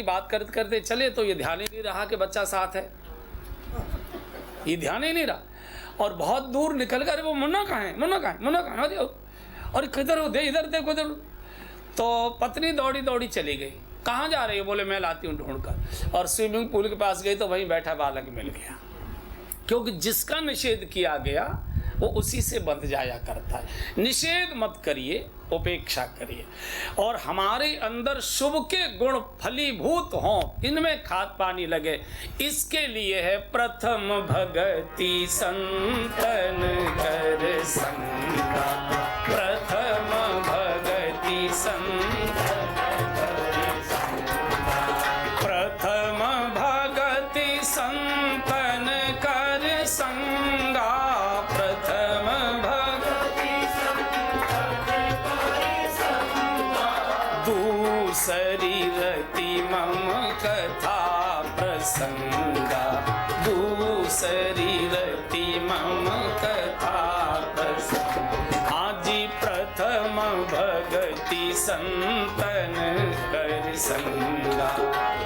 बात करते करते चले तो ये ध्यान ही नहीं रहा कि बच्चा साथ है, ये ध्यान ही नहीं रहा। और बहुत दूर निकल कर वो मुन्ना कहाँ है, मुन्ना कहाँ है, मुन्ना कहाँ है, और किधर हो दे, इधर देखो इधर। तो पत्नी दौड़ी दौड़ी चली गई। कहाँ जा रही हो? बोले मैं लाती हूँ ढूंढ कर। और स्विमिंग पूल के पास गई तो वहीं बैठा बालक मिल गया, क्योंकि जिसका निषेध किया गया वो उसी से बंध जाया करता है। निषेध मत करिए, उपेक्षा करिए। और हमारे अंदर शुभ के गुण फलीभूत हों, इनमें खाद पानी लगे, इसके लिए है प्रथम भगति संतन कर संगा। प्रथम भगति संतन कर संगा। प्रथम भगति संतन कर संगा। प्रथम भगति संतन कर संगा। दूसरी रति मम कथा प्रसंगा। दूसरी रति मम कथा प्रसंगा। आजी प्रथम भगति संतन कर संगा।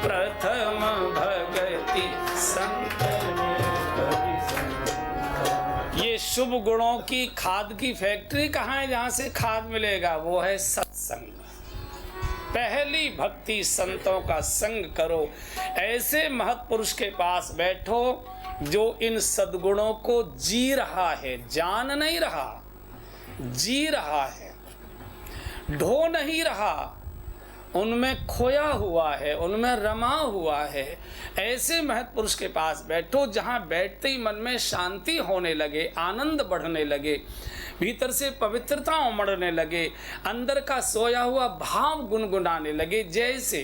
प्रथम भगति संतन कर संगा। ये शुभ गुणों की खाद की फैक्ट्री कहाँ है जहाँ से खाद मिलेगा? वो है सत्संग। पहली भक्ति संतों का संग करो। ऐसे महत्पुरुष के पास बैठो जो इन सद्गुणों को जी रहा है, जान नहीं रहा, जी रहा है, ढो नहीं रहा, उनमें खोया हुआ है, उनमें रमा हुआ है। ऐसे महत्पुरुष के पास बैठो जहाँ बैठते ही मन में शांति होने लगे, आनंद बढ़ने लगे, भीतर से पवित्रता उमड़ने लगे, अंदर का सोया हुआ भाव गुनगुनाने लगे। जैसे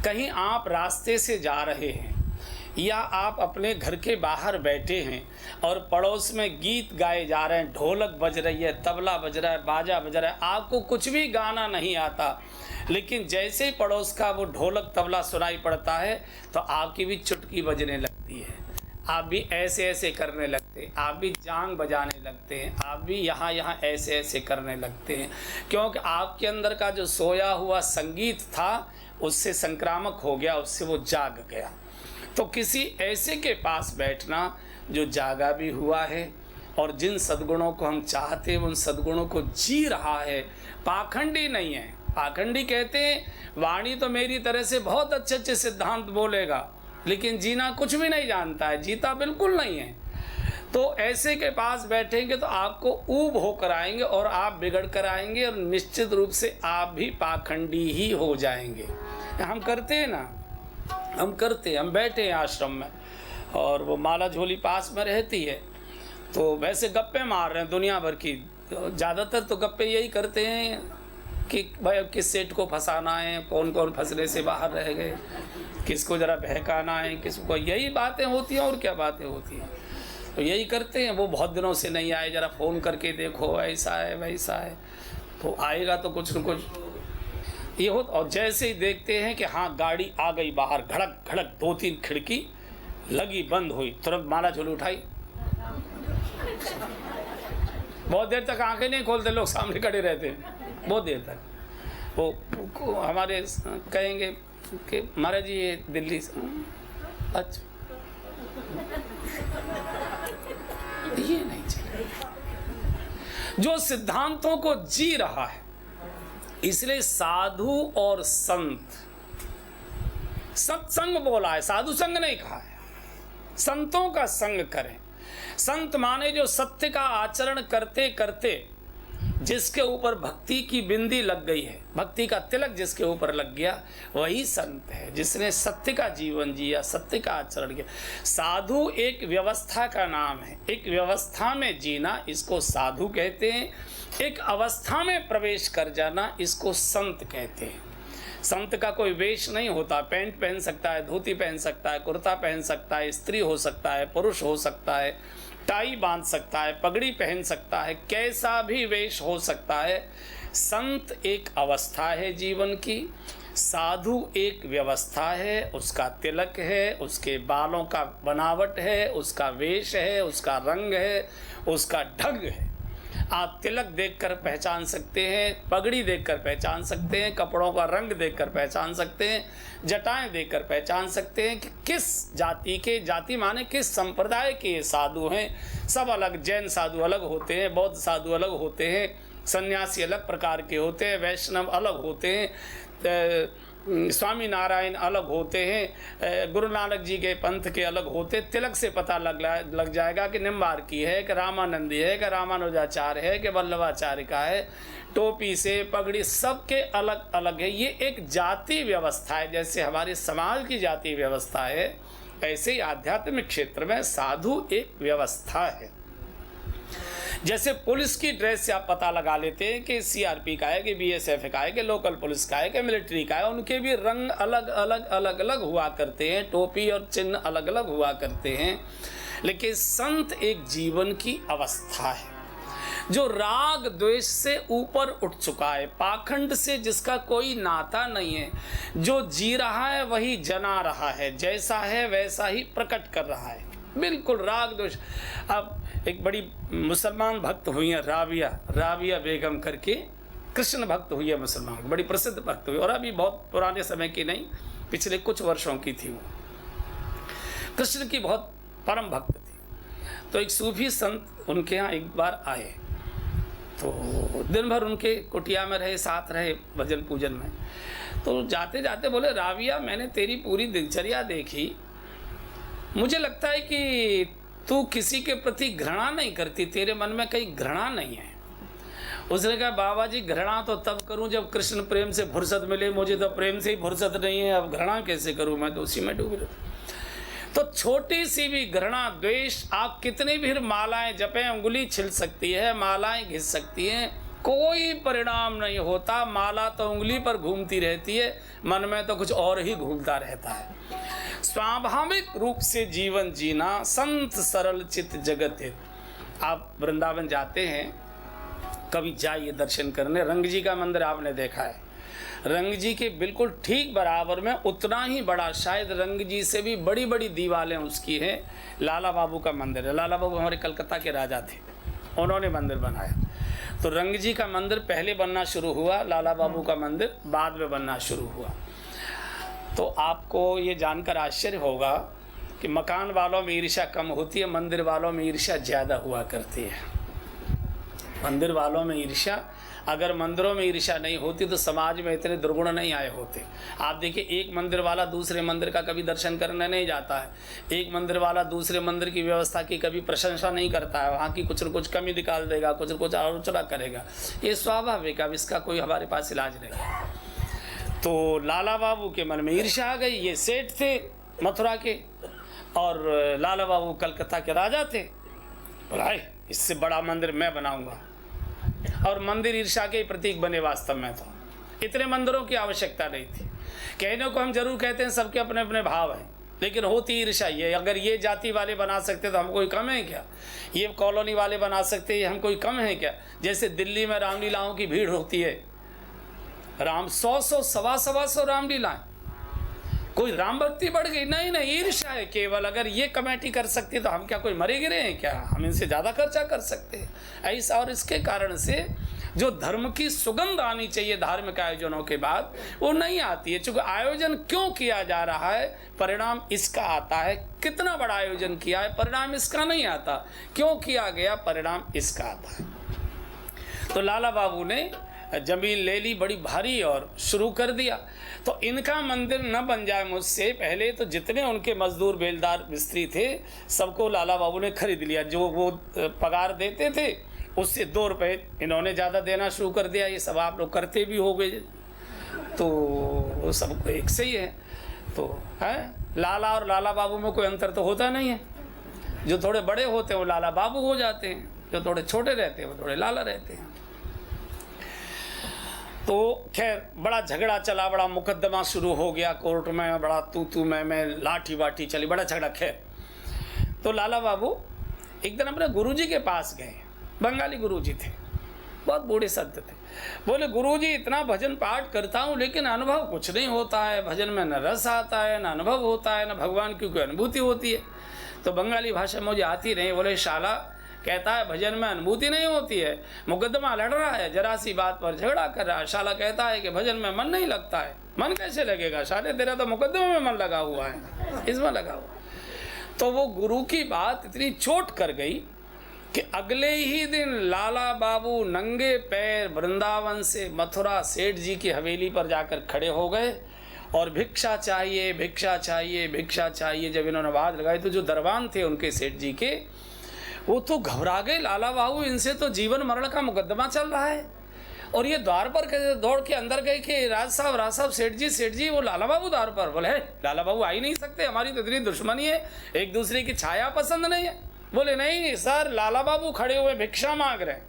कहीं आप रास्ते से जा रहे हैं या आप अपने घर के बाहर बैठे हैं और पड़ोस में गीत गाए जा रहे हैं, ढोलक बज रही है, तबला बज रहा है, बाजा बज रहा है, आपको कुछ भी गाना नहीं आता, लेकिन जैसे ही पड़ोस का वो ढोलक तबला सुनाई पड़ता है तो आपकी भी चुटकी बजने लगती है, आप भी ऐसे ऐसे करने लगते हैं, आप भी जांग बजाने लगते हैं, आप भी यहाँ यहाँ ऐसे ऐसे करने लगते हैं, क्योंकि आपके अंदर का जो सोया हुआ संगीत था उससे संक्रामक हो गया, उससे वो जाग गया। तो किसी ऐसे के पास बैठना जो जागा भी हुआ है और जिन सद्गुणों को हम चाहते हैं उन सद्गुणों को जी रहा है, पाखंडी नहीं है। पाखंडी कहते हैं वाणी तो मेरी तरह से बहुत अच्छे अच्छे सिद्धांत बोलेगा, लेकिन जीना कुछ भी नहीं जानता है, जीता बिल्कुल नहीं है। तो ऐसे के पास बैठेंगे तो आपको ऊब होकर आएंगे और आप बिगड़ कर आएंगे और निश्चित रूप से आप भी पाखंडी ही हो जाएंगे। हम करते हैं ना, हम करते हैं, हम बैठे हैं आश्रम में और वो माला झोली पास में रहती है, तो वैसे गप्पे मार रहे हैं दुनिया भर की। ज़्यादातर तो गप्पे यही करते हैं कि भाई किस सेठ को फंसाना है, कौन कौन फंसने से बाहर रह गए, किसको ज़रा बहकाना है, किसको, यही बातें होती हैं और क्या बातें होती हैं। तो यही करते हैं। वो बहुत दिनों से नहीं आए, ज़रा फ़ोन करके देखो, ऐसा है वैसा है, तो आएगा तो कुछ न कुछ ये हो। और जैसे ही देखते हैं कि हाँ गाड़ी आ गई बाहर, घड़क घड़क 2-3 खिड़की लगी, बंद हुई, तुरंत माला झोली उठाई, बहुत देर तक आंखें नहीं खोलते लोग, सामने खड़े रहते हैं बहुत देर तक। वो हमारे कहेंगे कि महाराज जी ये दिल्ली से, अच्छा ये नहीं चलेगा। जो सिद्धांतों को जी रहा है, इसलिए साधु और संत, सत्संग बोला है, साधु संग नहीं कहा है। संतों का संग करें। संत माने जो सत्य का आचरण करते करते जिसके ऊपर भक्ति की बिंदी लग गई है, भक्ति का तिलक जिसके ऊपर लग गया, वही संत है, जिसने सत्य का जीवन जिया, सत्य का आचरण किया। साधु एक व्यवस्था का नाम है, एक व्यवस्था में जीना इसको साधु कहते हैं, एक अवस्था में प्रवेश कर जाना इसको संत कहते हैं। संत का कोई वेश नहीं होता, पैंट पहन सकता है, धोती पहन सकता है, कुर्ता पहन सकता है, स्त्री हो सकता है, पुरुष हो सकता है, टाई बांध सकता है, पगड़ी पहन सकता है, कैसा भी वेश हो सकता है। संत एक अवस्था है जीवन की, साधु एक व्यवस्था है, उसका तिलक है, उसके बालों का बनावट है, उसका वेश है, उसका रंग है, उसका ढंग है। आप तिलक देखकर पहचान सकते हैं, पगड़ी देखकर पहचान सकते हैं, कपड़ों का रंग देखकर पहचान सकते हैं, जटाएं देखकर पहचान सकते हैं कि किस जाति के, जाति माने किस संप्रदाय के ये साधु हैं। सब अलग, जैन साधु अलग होते हैं, बौद्ध साधु अलग होते हैं, सन्यासी अलग प्रकार के होते हैं, वैष्णव अलग होते हैं, स्वामी नारायण अलग होते हैं, गुरु नानक जी के पंथ के अलग होते। तिलक से पता लग जाएगा कि निम्बार्की है, कि रामानंदी है, कि रामानुजाचार्य है, कि वल्लभाचार्य का है। टोपी से, पगड़ी, सबके अलग अलग है। ये एक जाति व्यवस्था है। जैसे हमारे समाज की जाति व्यवस्था है, ऐसे ही आध्यात्मिक क्षेत्र में साधु एक व्यवस्था है। जैसे पुलिस की ड्रेस से आप पता लगा लेते हैं कि सीआरपी का है, कि बीएसएफ का है, कि लोकल पुलिस का है, कि मिलिट्री का है। उनके भी रंग अलग अलग हुआ करते हैं, टोपी और चिन्ह अलग अलग हुआ करते हैं। लेकिन संत एक जीवन की अवस्था है जो राग द्वेष से ऊपर उठ चुका है, पाखंड से जिसका कोई नाता नहीं है, जो जी रहा है वही जना रहा है, जैसा है वैसा ही प्रकट कर रहा है, बिल्कुल राग द्वेष। अब एक बड़ी मुसलमान भक्त हुई है राबिया बेगम करके, कृष्ण भक्त हुई है मुसलमान, बड़ी प्रसिद्ध भक्त हुई, और अभी बहुत पुराने समय की नहीं, पिछले कुछ वर्षों की थी। वो कृष्ण की बहुत परम भक्त थी। तो एक सूफी संत उनके यहाँ एक बार आए, तो दिन भर उनके कुटिया में रहे, साथ रहे भजन पूजन में। तो जाते जाते बोले, राबिया मैंने तेरी पूरी दिनचर्या देखी, मुझे लगता है कि तू किसी के प्रति घृणा नहीं करती, तेरे मन में कहीं घृणा नहीं है। उसने कहा, बाबा जी घृणा तो तब करूं जब कृष्ण प्रेम से फुर्सत मिले, मुझे तो प्रेम से ही फुर्सत नहीं है, अब घृणा कैसे करूं, मैं तो उसी में डूब रहा। तो छोटी सी भी घृणा द्वेष, आप कितनी भी मालाएं जपें, उंगली छिल सकती है, मालाएं घिस सकती हैं, कोई परिणाम नहीं होता। माला तो उंगली पर घूमती रहती है, मन में तो कुछ और ही घूमता रहता है। स्वाभाविक रूप से जीवन जीना, संत सरल चित्त जगत है। आप वृंदावन जाते हैं, कभी जाइए दर्शन करने। रंग जी का मंदिर आपने देखा है, रंग जी के बिल्कुल ठीक बराबर में उतना ही बड़ा, शायद रंग जी से भी बड़ी बड़ी दीवारें उसकी हैं, लाला बाबू का मंदिर है। लाला बाबू हमारे कलकत्ता के राजा थे, उन्होंने मंदिर बनाया। तो रंग जी का मंदिर पहले बनना शुरू हुआ, लाला बाबू का मंदिर बाद में बनना शुरू हुआ। तो आपको ये जानकर आश्चर्य होगा कि मकान वालों में ईर्ष्या कम होती है, मंदिर वालों में ईर्ष्या ज़्यादा हुआ करती है। मंदिर वालों में ईर्ष्या, अगर मंदिरों में ईर्ष्या नहीं होती तो समाज में इतने दुर्गुण नहीं आए होते। आप देखिए, एक मंदिर वाला दूसरे मंदिर का कभी दर्शन करने नहीं जाता है, एक मंदिर वाला दूसरे मंदिर की व्यवस्था की कभी प्रशंसा नहीं करता है, वहाँ की कुछ न कुछ कमी निकाल देगा, कुछ न कुछ आलोचना करेगा। ये स्वाभाविक, अब इसका कोई हमारे पास इलाज नहीं है। तो लाला बाबू के मन में ईर्ष्या आ गई। ये सेठ थे मथुरा के, और लाला बाबू कलकत्ता के राजा थे। बोला, इससे बड़ा मंदिर मैं बनाऊंगा, और मंदिर ईर्ष्या के प्रतीक बने। वास्तव में तो इतने मंदिरों की आवश्यकता नहीं थी। कहने को हम जरूर कहते हैं सबके अपने अपने भाव हैं, लेकिन होती ईर्ष्या ये, अगर ये जाति वाले बना सकते तो हम कोई कम है क्या, ये कॉलोनी वाले बना सकते हैं हम कोई कम है क्या। जैसे दिल्ली में रामलीलाओं की भीड़ होती है, राम 100 सवा सौ रामलीलाएं, कोई राम भक्ति बढ़ गई? नहीं, ईर्ष्या है केवल। अगर ये कमेटी कर सकती है तो हम क्या कोई मरे गिरे हैं क्या, हम इनसे ज़्यादा खर्चा कर सकते हैं ऐसा। और इसके कारण से जो धर्म की सुगंध आनी चाहिए धार्मिक आयोजनों के बाद, वो नहीं आती है। चूँकि आयोजन क्यों किया जा रहा है, परिणाम इसका आता है। कितना बड़ा आयोजन किया है, परिणाम इसका नहीं आता। क्यों किया गया, परिणाम इसका आता है। तो लाला बाबू ने जमीन ले ली बड़ी भारी और शुरू कर दिया। तो इनका मंदिर न बन जाए मुझसे पहले, तो जितने उनके मजदूर बेलदार मिस्त्री थे सबको लाला बाबू ने खरीद लिया। जो वो पगार देते थे उससे 2 रुपये इन्होंने ज़्यादा देना शुरू कर दिया। ये सब आप लोग करते भी हो गए, तो वो सब एक से ही है। तो है लाला और लाला बाबू में कोई अंतर तो होता नहीं है। जो थोड़े बड़े होते हैं वो लाला बाबू हो जाते हैं, जो थोड़े छोटे रहते हैं वो थोड़े लाला रहते हैं। तो खैर बड़ा झगड़ा चला, बड़ा मुकदमा शुरू हो गया कोर्ट में, बड़ा तू मैं लाठी वाठी चली, बड़ा झगड़ा। खैर तो लाला बाबू एक दिन अपने गुरुजी के पास गए। बंगाली गुरुजी थे, बहुत बूढ़े संत थे। बोले, गुरुजी इतना भजन पाठ करता हूँ लेकिन अनुभव कुछ नहीं होता है, भजन में न रस आता है, न अनुभव होता है, न भगवान की कोई अनुभूति होती है। तो बंगाली भाषा मुझे आती नहीं। बोले, शाला कहता है भजन में अनुभूति नहीं होती है, मुकदमा लड़ रहा है, जरा सी बात पर झगड़ा कर रहा है। शाला कहता है कि भजन में मन नहीं लगता है। मन कैसे लगेगा शाले, तेरा तो मुकदमे में मन लगा हुआ है, इसमें लगा हुआ। तो वो गुरु की बात इतनी चोट कर गई कि अगले ही दिन लाला बाबू नंगे पैर वृंदावन से मथुरा सेठ जी की हवेली पर जाकर खड़े हो गए और भिक्षा चाहिए, भिक्षा चाहिए, भिक्षा चाहिए। जब इन्होंने आवाज लगाई तो जो दरबान थे उनके सेठ जी के, वो तो घबरा गए। लाला बाबू, इनसे तो जीवन मरण का मुकदमा चल रहा है। और ये द्वार पर दौड़ के अंदर गए कि राज साहब सेठ जी। वो लाला बाबू द्वार पर बोले, लाला बाबू आ ही नहीं सकते, हमारी तो इतनी दुश्मनी है, एक दूसरे की छाया पसंद नहीं है। बोले नहीं सर, लाला बाबू खड़े हुए भिक्षा मांग रहे हैं।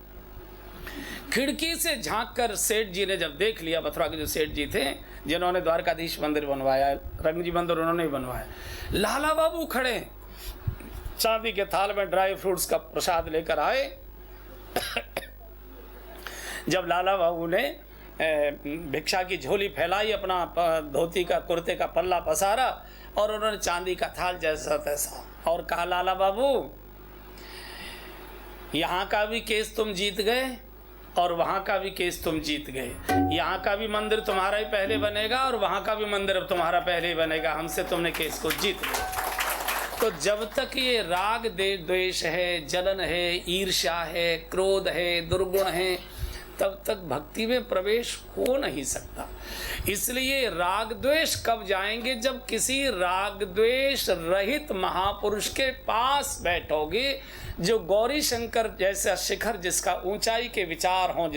खिड़की से झांक कर सेठ जी ने जब देख लिया, मथुरा के जो सेठ जी थे जिन्होंने द्वारकाधीश मंदिर बनवाया, रंग जी मंदिर उन्होंने ही बनवाया, लाला बाबू खड़े चांदी के थाल में ड्राई फ्रूट्स का प्रसाद लेकर आए। जब लाला बाबू ने भिक्षा की झोली फैलाई, अपना धोती का कुर्ते का पल्ला पसारा और उन्होंने चांदी का थाल जैसा तैसा और कहा, लाला बाबू यहाँ का भी केस तुम जीत गए और वहाँ का भी केस तुम जीत गए। यहाँ का भी मंदिर तुम्हारा ही पहले बनेगा और वहाँ का भी मंदिर अब तुम्हारा पहले ही बनेगा। हमसे तुमने केस को जीत लिया। तो जब तक ये राग द्वेष है, जलन है, ईर्ष्या है, क्रोध है, दुर्गुण है, तब तक भक्ति में प्रवेश हो नहीं सकता। इसलिए राग द्वेष कब जाएंगे? जब किसी राग द्वेष रहित महापुरुष के पास बैठोगे, जो गौरी शंकर जैसा शिखर, जिसका ऊंचाई के विचार हो,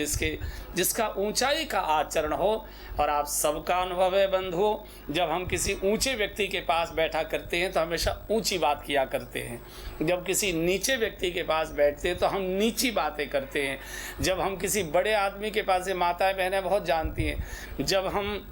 जिसका ऊंचाई का आचरण हो। और आप सबका अनुभव है बंधुओं, जब हम किसी ऊंचे व्यक्ति के पास बैठा करते हैं तो हमेशा ऊंची बात किया करते हैं। जब किसी नीचे व्यक्ति के पास बैठते हैं तो हम नीची बातें करते हैं। जब हम किसी बड़े आदमी के पास, माताएं बहनें बहुत जानती हैं, जब हम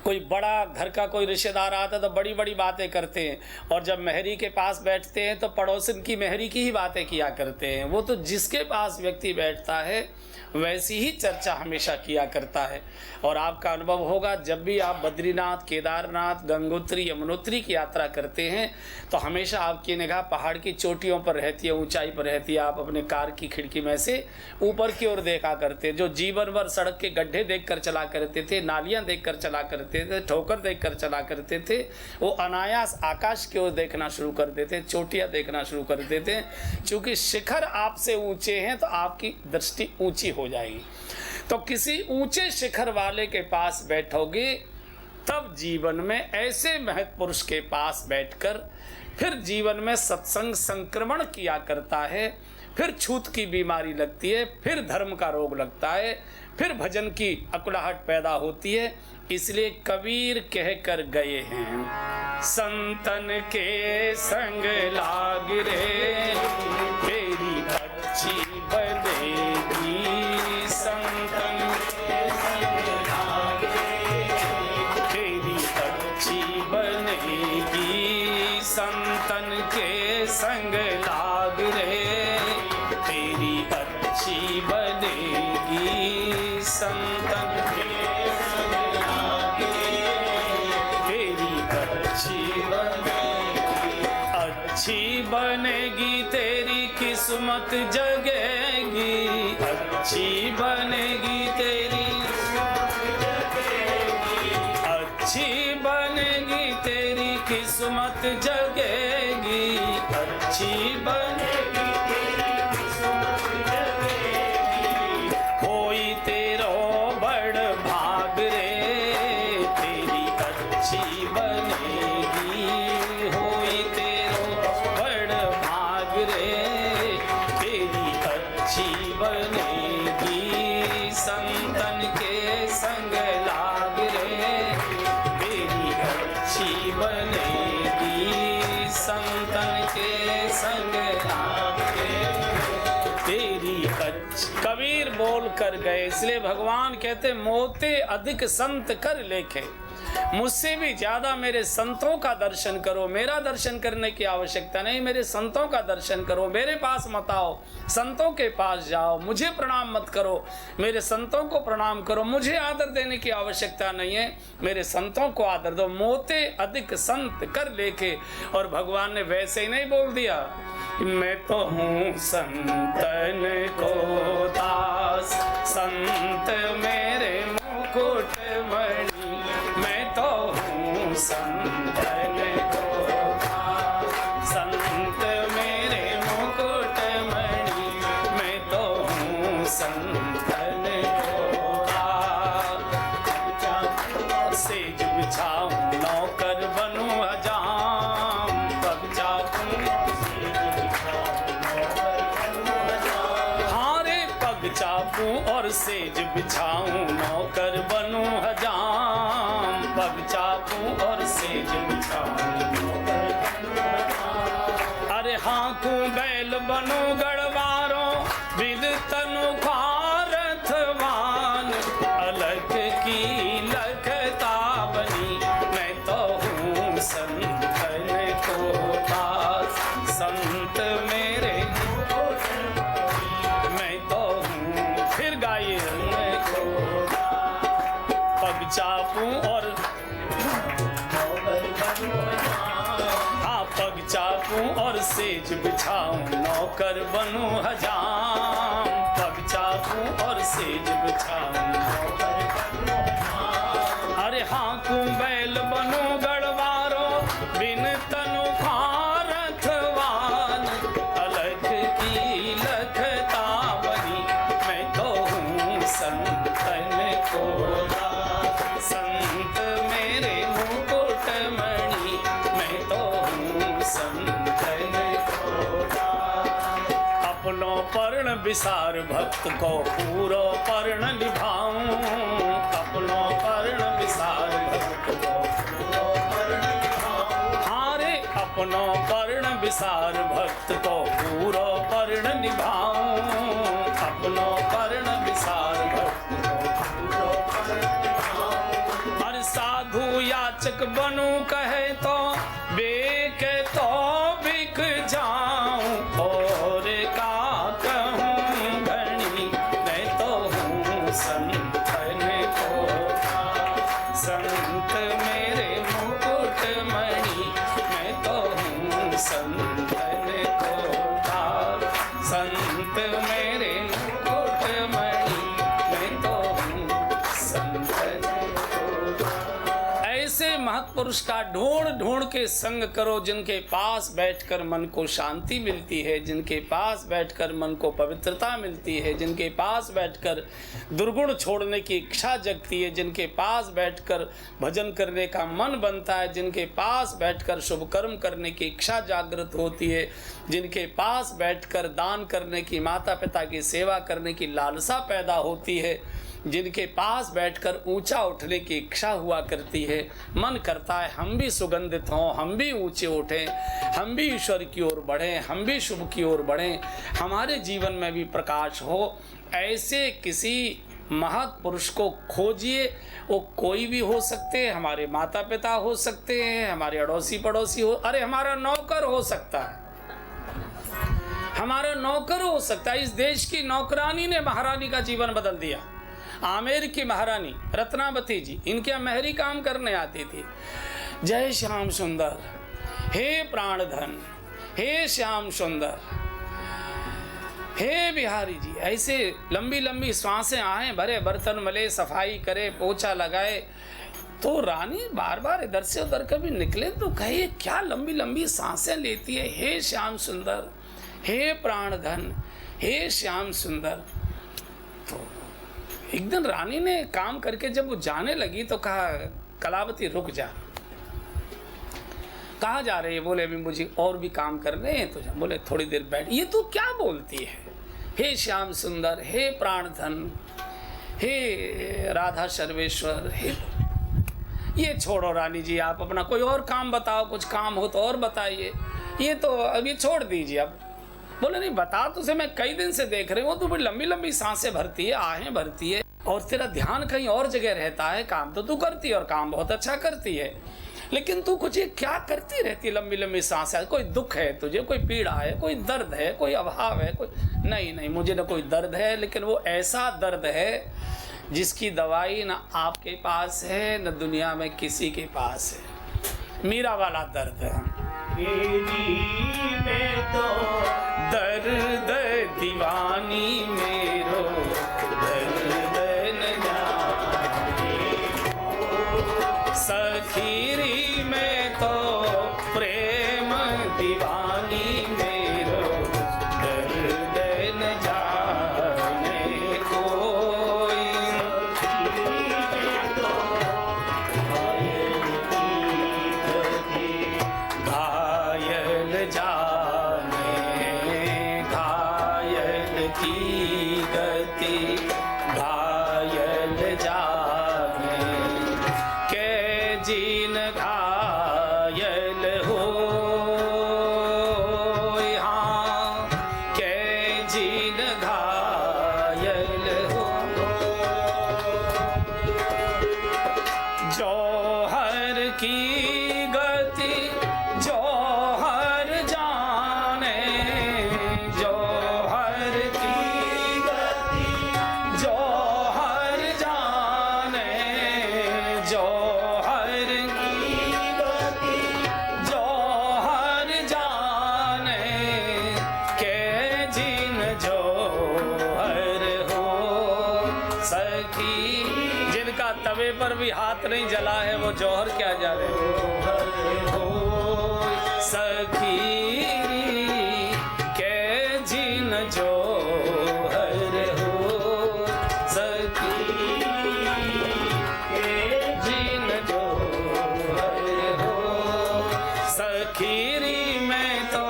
कोई बड़ा घर का कोई रिश्तेदार आता है तो बड़ी बड़ी बातें करते हैं, और जब मेहरी के पास बैठते हैं तो पड़ोसन की मेहरी की ही बातें किया करते हैं। वो तो जिसके पास व्यक्ति बैठता है वैसी ही चर्चा हमेशा किया करता है। और आपका अनुभव होगा, जब भी आप बद्रीनाथ, केदारनाथ, गंगोत्री, यमुनोत्री की यात्रा करते हैं तो हमेशा आपकी निगाह पहाड़ की चोटियों पर रहती है, ऊंचाई पर रहती है। आप अपने कार की खिड़की में से ऊपर की ओर देखा करते, जो जीवन भर सड़क के गड्ढे देखकर चला करते थे, नालियाँ देखकर चला करते थे, ठोकर देखकर चला करते थे, वो अनायास आकाश की ओर देखना शुरू कर देते, चोटियाँ देखना शुरू कर देते। चूँकि शिखर आपसे ऊँचे हैं तो आपकी दृष्टि ऊँची हो जाएगी। तो किसी ऊंचे शिखर वाले के पास बैठोगे तब जीवन में ऐसे महत् पुरुष के पास बैठकर फिर जीवन में सत्संग संक्रमण किया करता है, फिर छूत की बीमारी लगती है, फिर धर्म का रोग लगता है, फिर भजन की अकुलाहट पैदा होती है। इसलिए कबीर कह कर गए हैं, संतन के संग लाग रे तेरी अच्छी बनेगी, संतन के संग लाग रे तेरी अच्छी बनेगी, संतन के संग लाग रे तेरी अच्छी बनेगी, संतन के संग लाग रे तेरी अच्छी बनेगी, अच्छी बनेगी तेरी किस्मत जगेगी, अच्छी बनेगी तेरी अच्छी बनेगी तेरी किस्मत जगेगी, अच्छी बनेगी तेरी किस्मत जगेगी, होई तेरो बड़ भाग रे तेरी अच्छी बनेगी, होई तेरो बड़ भाग रे तेरी अच्छी बनेगी, संतन के संग लाग रे तेरी अच्छी बनेगी, संतन के संग लाग रे तेरी अच्छी। कबीर बोल कर गए। इसलिए भगवान कहते मोते अधिक संत कर लेखे, मुझसे भी ज्यादा मेरे संतों का दर्शन करो। मेरा दर्शन करने की आवश्यकता नहीं, मेरे संतों का दर्शन करो। मेरे पास मत आओ, संतों के पास जाओ। मुझे प्रणाम मत करो, मेरे संतों को प्रणाम करो। मुझे आदर देने की आवश्यकता नहीं है, मेरे संतों को आदर दो। मोते अधिक संत कर लेके। और भगवान ने वैसे ही नहीं बोल दिया, मैं तो हूँ संतन को दास, संत मेरे मुकुट मणि। मैं तो हूँ संतन को दास, संत मेरे मुकुट मणि। मैं तो हूँ संतन को दास। सेज बिछाऊं नौकर बनूं हजाम, पग चापूं चापूं और सेज बिछाऊं नौकर बनूं हजाम। पग चापूं और सेज बिछाऊं। अरे हाँकूं बैल बनूं गढ़वारों, विद तनु खारथवान। अलग की लखता बनी, मैं तो हूँ संतन को दास, संत मेरे। पग चापूं और पग चापूं और सेज बिछाऊं नौकर बनूं हजाम। पग चापूं और सेज बिछाऊं। अरे हाँकूं बैल बनूं गढ़वारों, बिन तनु खारथवान। अलग की लखता बनी, मैं तो हूँ संतन को दास, संत मेरे मुकुट मणि। मैं तो हूँ संतन को दास। अपनों पर्ण विसार भक्त को पूरो पर्ण निभाऊं। अपनों पर्ण विसार भक्त को पूरो पर्ण निभाऊं। हारे अपनों पर्ण विसार भक्त को पूरो पर्ण निभाऊं। अपनों पर्ण विसार भक्त को पूरो पर्ण निभाऊं। हर साधु याचक बनूं कहे तो, बेक तो बिक जाऊं। और का कहूं घनी, मैं तो हूँ संतन को दास, संत मेरे मुकुट मणि। मैं तो हूँ संतन को दास, संत मेरे मुकुट मणि। मैं तो हूँ संतन को दास। ऐसे महत्पुरुष का ढूंढ ढूंढ के संग करो, जिनके पास बैठकर मन को शांति मिलती है, जिनके पास बैठकर मन को पवित्रता मिलती है, जिनके पास बैठकर दुर्गुण छोड़ने की इच्छा जगती है, जिनके पास बैठकर भजन करने का मन बनता है, जिनके पास बैठकर शुभ कर्म करने की इच्छा जागृत होती है, जिनके पास बैठकर दान करने की, माता पिता की सेवा करने की लालसा पैदा होती है, जिनके पास बैठकर ऊंचा उठने की इच्छा हुआ करती है। मन करता है हम भी सुगंधित हों, हम भी ऊंचे उठें, हम भी ईश्वर की ओर बढ़ें, हम भी शुभ की ओर बढ़ें, हमारे जीवन में भी प्रकाश हो। ऐसे किसी महत् पुरुष को खोजिए। वो कोई भी हो सकते हैं, हमारे माता पिता हो सकते हैं, हमारे अड़ोसी पड़ोसी हो, अरे हमारा नौकर हो सकता है, हमारा नौकर हो सकता है। इस देश की नौकरानी ने महारानी का जीवन बदल दिया। आमेर की महारानी रत्नावती जी, इनके यहाँ मेहरी काम करने आती थी। जय श्याम सुंदर, हे प्राणधन, हे श्याम सुंदर, हे बिहारी जी, ऐसे लंबी लंबी सांसें आए, भरे बर्तन मले, सफाई करे, पोछा लगाए। तो रानी बार बार इधर से उधर कभी निकले तो कहे क्या लंबी लंबी सांसें लेती है। हे श्याम सुंदर, हे प्राणधन, हे श्याम सुंदर। तो एक दिन रानी ने काम करके जब वो जाने लगी तो कहा, कलावती रुक जा। कहाँ जा रहे हैं? बोले अभी मुझे और भी काम करने हैं। तो बोले थोड़ी देर बैठ। ये तो क्या बोलती है? हे श्याम सुंदर, हे प्राणधन, हे राधा सर्वेश्वर, हे। ये छोड़ो रानी जी, आप अपना कोई और काम बताओ, कुछ काम हो तो और बताइए, ये तो अभी छोड़ दीजिए। अब बोले नहीं बता, तुझे मैं कई दिन से देख रही हूँ, तो बड़ी लंबी लंबी सांसें भरती है, आहें भरती है, और तेरा ध्यान कहीं और जगह रहता है। काम तो तू करती है और काम बहुत अच्छा करती है, लेकिन तू कुछ ये क्या करती रहती, लंबी लंबी सांसें। कोई दुख है तुझे, कोई पीड़ा है, कोई दर्द है, कोई अभाव है, कोई नहीं, मुझे ना कोई दर्द है, लेकिन वो ऐसा दर्द है जिसकी दवाई ना आपके पास है न दुनिया में किसी के पास है। मीरा वाला दर्द है। में तो दर्द दीवानी मेरो, दर्द न जाने सखीरी में तो प्रेम दीवानी मेरो, दर्द न जाने कोई। घायल जाने घायल की गति, घायल जाने के जीन घायल हो, हाँ के जीन घायल हो। जौहर की गति जौहर जाने, जौहर की गति जौहर जाने, जौहर की गति जौहर जाने के जिन जौहर हो। सखी जिनका तवे पर भी हाथ नहीं जला है वो जौहर क्या जाने हो। सखी के जिन जौहर हो, सखी के जिन जौहर हो। सखीरी में तो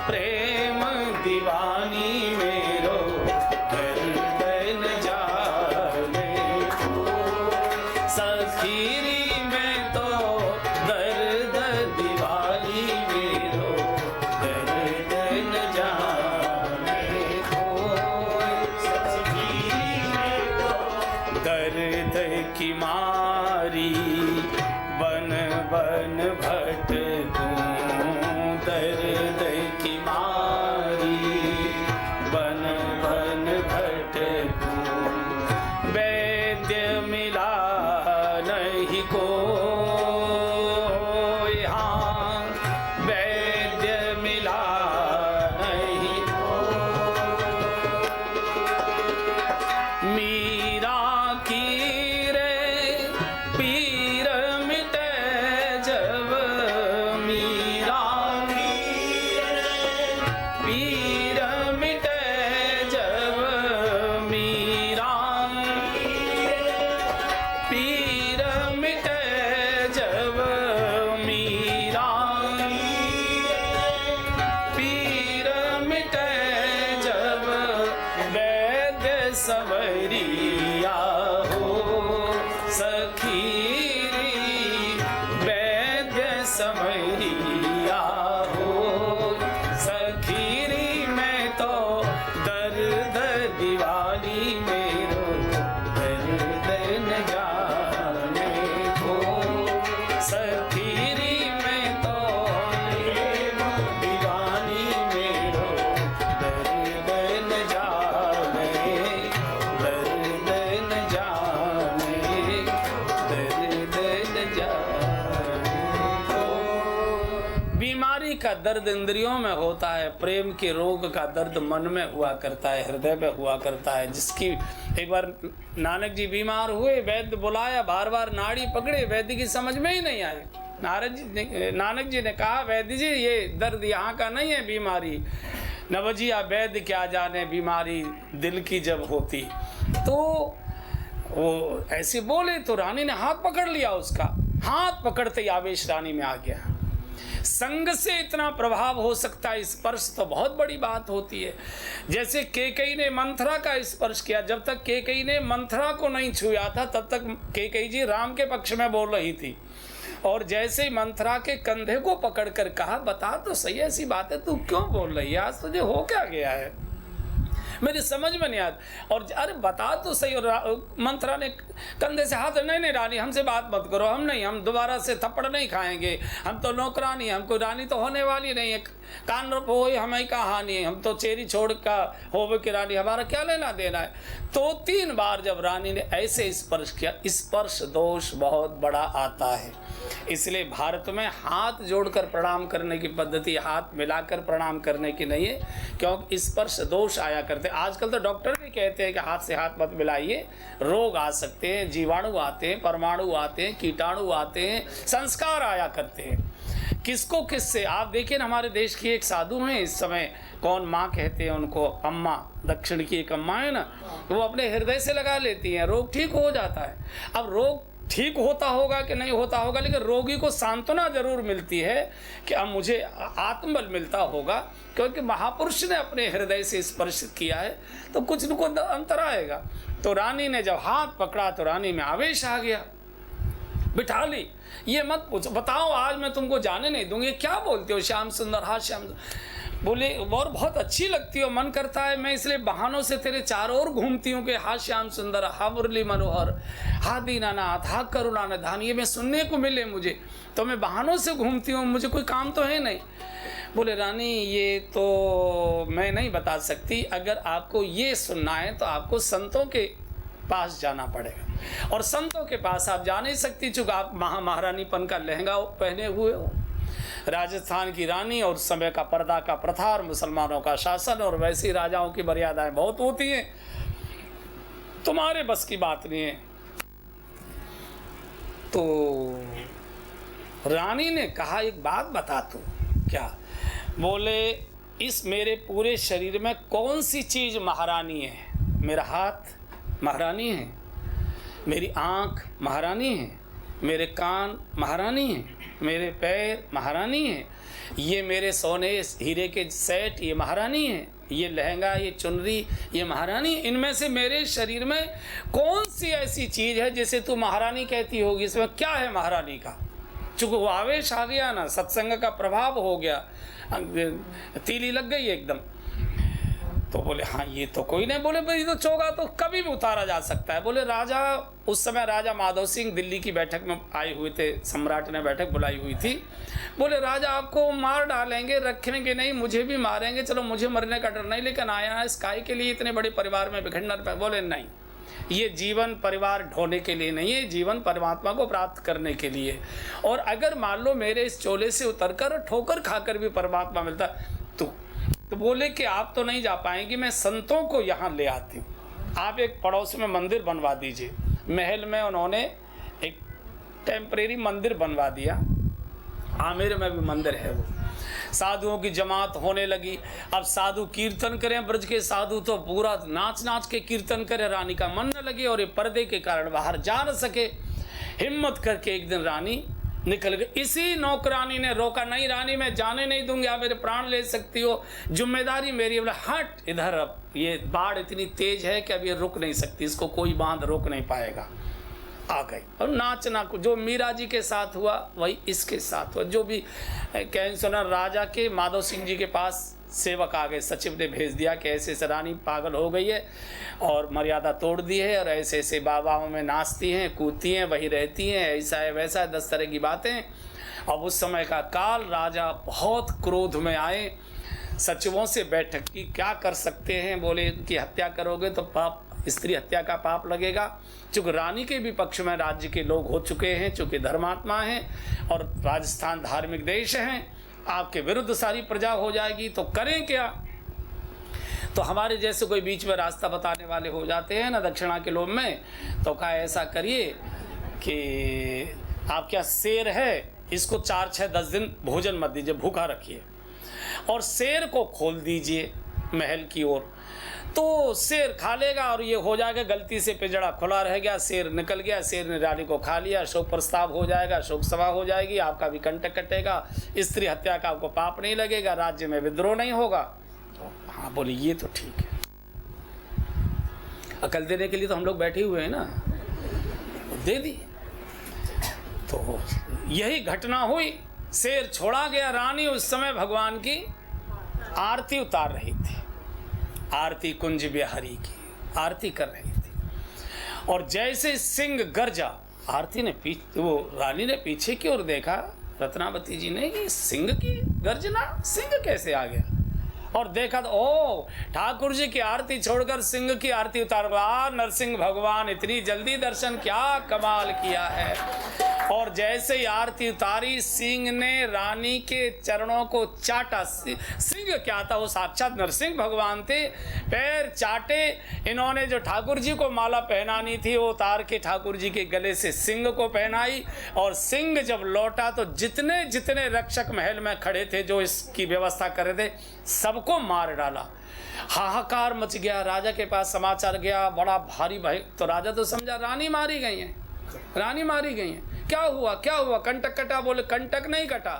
प्रेम दीवानी मेरो, दर्द न जाने को। सखीरी में तो दर्द दीवानी मेरो, दर्द न जाने को। सखीरी में तो दर्द की मारी बन बन भटकूं, दर्द की मारी बन बन भटकूं। वैद्य मिला नहीं कोई, हाँ वैद्य मिला नहीं कोई। मीरा की रे पीर मिटे जब, मीरा की रे पीर मिटे जब, मीरा पीर मिटे जब, मीरा पीर मिटे जब। वैद्य सवरिया हो सखीरी, वैद्य सवरिया हो। सखीरी में तो दर्द दीवानी मेरो, दर्द न जाने को। सखीरी में तो प्रेम दीवानी मेरो, दर्द न जाने, दर्द न जाने, दर्द न जाने को। बीमारी का दर्द इंद्रियों में होता है, प्रेम के रोग का दर्द मन में हुआ करता है, हृदय में हुआ करता है। जिसकी एक बार नानक जी बीमार हुए, वैद्य बुलाया, बार बार नाड़ी पकड़े, वैद्य की समझ में ही नहीं आए। नानक जी ने कहा, वैद्य जी ये दर्द यहाँ का नहीं है बीमारी, नवजिया वैद्य क्या जाने बीमारी दिल की जब होती। तो वो ऐसे बोले तो रानी ने हाथ पकड़ लिया उसका, हाथ पकड़ते ही आवेश रानी में आ गया। संग से इतना प्रभाव हो सकता है, स्पर्श तो बहुत बड़ी बात होती है। जैसे केकई ने मंथरा का स्पर्श किया, जब तक केकई ने मंथरा को नहीं छुआ था तब तक केकई जी राम के पक्ष में बोल रही थी। और जैसे ही मंथरा के कंधे को पकड़कर कहा, बता तो सही ऐसी बात है, तू क्यों बोल रही है, आज तुझे हो क्या गया है। मेरी समझ में नहीं आता। और अरे बता तो सही। और मंत्रा ने कंधे से हाथ, नहीं रानी हमसे बात मत करो, हम दोबारा से थप्पड़ नहीं खाएंगे, हम तो नौकरानी, हमको रानी तो होने वाली नहीं है, कान हो हमें कहानी है, हम तो चेरी छोड़ का होवे की रानी, हमारा क्या लेना देना है। तो 3 बार जब रानी ने ऐसे स्पर्श किया, स्पर्श दोष बहुत बड़ा आता है। इसलिए भारत में हाथ जोड़कर प्रणाम करने की पद्धति हाथ मिलाकर प्रणाम करने की नहीं है, क्योंकि स्पर्श दोष आया करते। आजकल तो डॉक्टर भी कहते हैं कि हाथ से हाथ मत मिलाइए, रोग आ सकते हैं, जीवाणु आते हैं, परमाणु आते हैं, कीटाणु आते हैं, संस्कार आया करते हैं। किसको किससे आप देखिए ना, हमारे देश की एक साधु हैं इस समय, कौन माँ कहते हैं उनको, अम्मा, दक्षिण की एक अम्मा है ना, वो अपने हृदय से लगा लेती हैं, रोग ठीक हो जाता है। अब रोग ठीक होता होगा कि नहीं होता होगा, लेकिन रोगी को सांत्वना जरूर मिलती है कि अब मुझे आत्मबल मिलता होगा, क्योंकि महापुरुष ने अपने हृदय से स्पर्श किया है, तो कुछ न कुछ अंतर आएगा। तो रानी ने जब हाथ पकड़ा तो रानी में आवेश आ गया, बिठा ली। ये मत पूछो, बताओ आज मैं तुमको जाने नहीं दूंगी, क्या बोलते हो श्याम सुंदर, हाँ श्याम बोले, और बहुत अच्छी लगती हो, मन करता है मैं इसलिए बहानों से तेरे चारों ओर घूमती हूँ कि हा श्याम सुंदर, हा मुरली मनोहर, हा दीनानाथ, हा करुणा निधान, ये मैं सुनने को मिले मुझे, तो मैं बहानों से घूमती हूँ, मुझे कोई काम तो है नहीं। बोले रानी ये तो मैं नहीं बता सकती, अगर आपको ये सुनना है तो आपको संतों के पास जाना पड़ेगा, और संतों के पास आप जा नहीं सकती, चूंकि आप महारानीपन का लहंगा पहने हुए हो, राजस्थान की रानी, और समय का पर्दा का प्रथा और मुसलमानों का शासन, और वैसी राजाओं की मर्यादाएं बहुत होती हैं, तुम्हारे बस की बात नहीं है। तो रानी ने कहा एक बात बता तू, क्या? बोले इस मेरे पूरे शरीर में कौन सी चीज महारानी है? मेरा हाथ महारानी है, मेरी आँख महारानी है, मेरे कान महारानी है, मेरे पैर महारानी है, ये मेरे सोने हीरे के सेट ये महारानी है, ये लहंगा ये चुनरी ये महारानी। इनमें से मेरे शरीर में कौन सी ऐसी चीज़ है जिसे तू महारानी कहती होगी? इसमें क्या है महारानी का? चूँकि वो आवेश आ गया ना, सत्संग का प्रभाव हो गया, तीली लग गई एकदम। तो बोले हाँ ये तो कोई नहीं। बोले भाई तो चोगा तो कभी भी उतारा जा सकता है। बोले राजा, उस समय राजा माधव सिंह दिल्ली की बैठक में आए हुए थे, सम्राट ने बैठक बुलाई हुई थी। बोले राजा आपको मार डालेंगे, रखेंगे नहीं, मुझे भी मारेंगे, चलो मुझे मरने का डर नहीं, लेकिन आया है इस काय के लिए इतने बड़े परिवार में बिखरना। बोले नहीं, ये जीवन परिवार ढोने के लिए नहीं है, जीवन परमात्मा को प्राप्त करने के लिए। और अगर मान लो मेरे इस चोले से उतरकर ठोकर खाकर भी परमात्मा मिलता तो बोले कि आप तो नहीं जा पाएंगी, मैं संतों को यहाँ ले आती हूँ, आप एक पड़ोस में मंदिर बनवा दीजिए। महल में उन्होंने एक टेम्परेरी मंदिर बनवा दिया, आमेर में भी मंदिर है वो। साधुओं की जमात होने लगी। अब साधु कीर्तन करें, ब्रज के साधु तो पूरा नाच नाच के कीर्तन करें, रानी का मन न लगे और ये पर्दे के कारण बाहर जा न सके। हिम्मत करके एक दिन रानी निकल गई। इसी नौकरानी ने रोका, नहीं रानी मैं जाने नहीं दूंगी, आप मेरे प्राण ले सकती हो, जिम्मेदारी मेरी। बोला हट इधर, अब ये बाढ़ इतनी तेज है कि अब ये रुक नहीं सकती, इसको कोई बांध रोक नहीं पाएगा। आ गई और नाचना, जो मीरा जी के साथ हुआ वही इसके साथ हुआ। जो भी कहीं सुना, राजा के माधव सिंह जी के पास सेवक आ गए, सचिव ने भेज दिया कि ऐसे ऐसे रानी पागल हो गई है और मर्यादा तोड़ दी है और ऐसे ऐसे बाबाओं में नाचती हैं कूदती हैं, वही रहती हैं, ऐसा है वैसा है, 10 तरह की बातें। अब उस समय का काल, राजा बहुत क्रोध में आए, सचिवों से बैठक की, क्या कर सकते हैं? बोले इनकी हत्या करोगे तो पाप, स्त्री हत्या का पाप लगेगा। चूँकि रानी के भी पक्ष में राज्य के लोग हो चुके हैं, चूँकि धर्मात्मा हैं और राजस्थान धार्मिक देश हैं, आपके विरुद्ध सारी प्रजा हो जाएगी, तो करें क्या? तो हमारे जैसे कोई बीच में रास्ता बताने वाले हो जाते हैं ना दक्षिणा के लोभ में, तो कहा ऐसा करिए कि आप क्या शेर है, इसको 4-6-10 दिन भोजन मत दीजिए, भूखा रखिए और शेर को खोल दीजिए महल की ओर, तो शेर खा लेगा और ये हो जाएगा। गलती से पिंजड़ा खुला रह गया, शेर निकल गया, शेर ने रानी को खा लिया, शोक प्रस्ताव हो जाएगा, शोक सभा हो जाएगी, आपका भी कंटक कटेगा, स्त्री हत्या का आपको पाप नहीं लगेगा, राज्य में विद्रोह नहीं होगा। तो हाँ बोले ये तो ठीक है, अकल देने के लिए तो हम लोग बैठे हुए हैं ना, दे दी। तो यही घटना हुई, शेर छोड़ा गया। रानी उस समय भगवान की आरती उतार रही थी, आरती कुंज बिहारी की आरती कर रही थी। और जैसे सिंह गरजा, आरती ने वो रानी ने पीछे की ओर देखा, रत्नावती जी ने, कि सिंह की गर्जना, सिंह कैसे आ गया? और देखा तो ओ ठाकुर जी की आरती छोड़कर सिंह की आरती उतार, नरसिंह भगवान इतनी जल्दी दर्शन, क्या कमाल किया है। और जैसे ही आरती उतारी, सिंह ने रानी के चरणों को चाटा। सिंह क्या था? वो साक्षात नरसिंह भगवान थे। पैर चाटे, इन्होंने जो ठाकुर जी को माला पहनानी थी वो उतार के ठाकुर जी के गले से सिंह को पहनाई। और सिंह जब लौटा तो जितने जितने रक्षक महल में खड़े थे जो इसकी व्यवस्था कर रहे थे, सबको मार डाला। हाहाकार मच गया। राजा के पास समाचार गया, बड़ा भारी भाई। तो राजा तो समझा रानी मारी गई है, रानी मारी गई है। क्या हुआ, क्या हुआ? कंटक कटा? बोले कंटक नहीं कटा,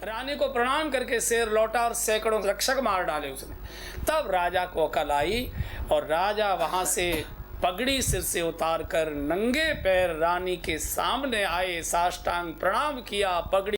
रानी को प्रणाम करके शेर लौटा और सैकड़ों रक्षक मार डाले उसने। तब राजा को अकल आई और राजा वहां से पगड़ी सिर से उतार कर नंगे पैर रानी के सामने आए, साष्टांग प्रणाम किया, पगड़ी